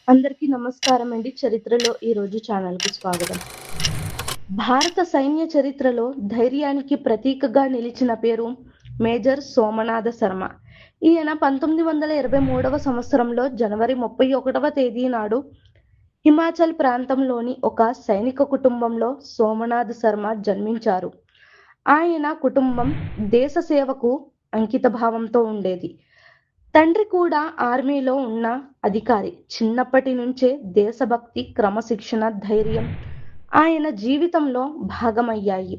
అందరికీ నమస్కారం అండి. చరిత్రలో ఈరోజు ఛానల్‌కి స్వాగతం. భారత సైన్య చరిత్రలో ధైర్యానికి ప్రతీకగా నిలిచిన పేరు మేజర్ సోమనాథ శర్మ. ఈయన 1923వ సంవత్సరంలో జనవరి 31వ తేదీ నాడు హిమాచల్ ప్రాంతంలోని ఒక సైనిక కుటుంబంలో సోమనాథ్ శర్మ జన్మించారు. ఆయన కుటుంబం దేశ సేవకు అంకితభావంతో ఉండేది. తండ్రి కూడా ఆర్మీలో ఉన్న అధికారి. చిన్నప్పటి నుంచే దేశభక్తి, క్రమశిక్షణ, ధైర్యం ఆయన జీవితంలో భాగమయ్యాయి.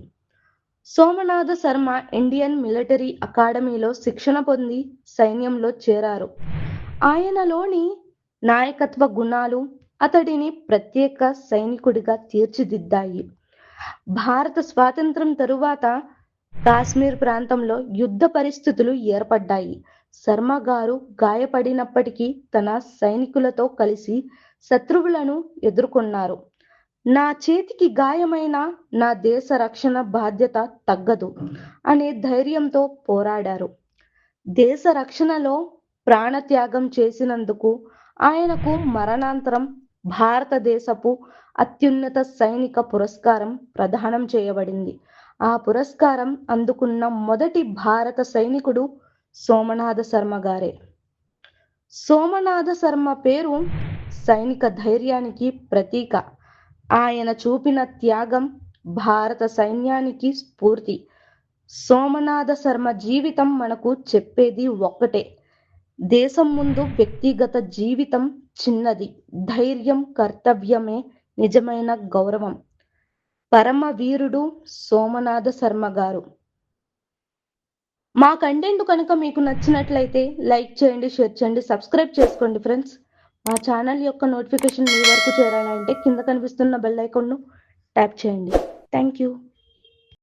సోమనాథ శర్మ ఇండియన్ మిలిటరీ అకాడమీలో శిక్షణ పొంది సైన్యంలో చేరారు. ఆయనలోని నాయకత్వ గుణాలు అతడిని ప్రత్యేక సైనికుడిగా తీర్చిదిద్దాయి. భారత స్వాతంత్ర్యం తరువాత కాశ్మీర్ ప్రాంతంలో యుద్ధ పరిస్థితులు ఏర్పడ్డాయి. శర్మ గారు గాయపడినప్పటికీ తన సైనికులతో కలిసి శత్రువులను ఎదుర్కొన్నారు. నా చేతికి గాయమైన నా దేశ రక్షణ బాధ్యత తగ్గదు అనే ధైర్యంతో పోరాడారు. దేశ రక్షణలో ప్రాణత్యాగం చేసినందుకు ఆయనకు మరణాంతరం భారతదేశపు అత్యున్నత సైనిక పురస్కారం ప్రదానం చేయబడింది. ఆ పురస్కారం అందుకున్న మొదటి భారత సైనికుడు సోమనాథ శర్మ గారే. సోమనాథ శర్మ పేరు సైనిక ధైర్యానికి ప్రతీక. ఆయన చూపిన త్యాగం భారత సైన్యానికి స్ఫూర్తి. సోమనాథ శర్మ జీవితం మనకు చెప్పేది ఒక్కటే: దేశం ముందు వ్యక్తిగత జీవితం చిన్నది, ధైర్యం, కర్తవ్యమే నిజమైన గౌరవం. పరమవీరుడు సోమనాథ శర్మ గారు. మా కంటెంట్ కనుక మీకు నచ్చినట్లయితే లైక్ చేయండి, షేర్ చేయండి, సబ్స్క్రైబ్ చేసుకోండి ఫ్రెండ్స్. మా ఛానల్ యొక్క నోటిఫికేషన్ మీ వరకు చేరాలంటే కింద కనిపిస్తున్న బెల్ ఐకాన్ను ట్యాప్ చేయండి. Thank you.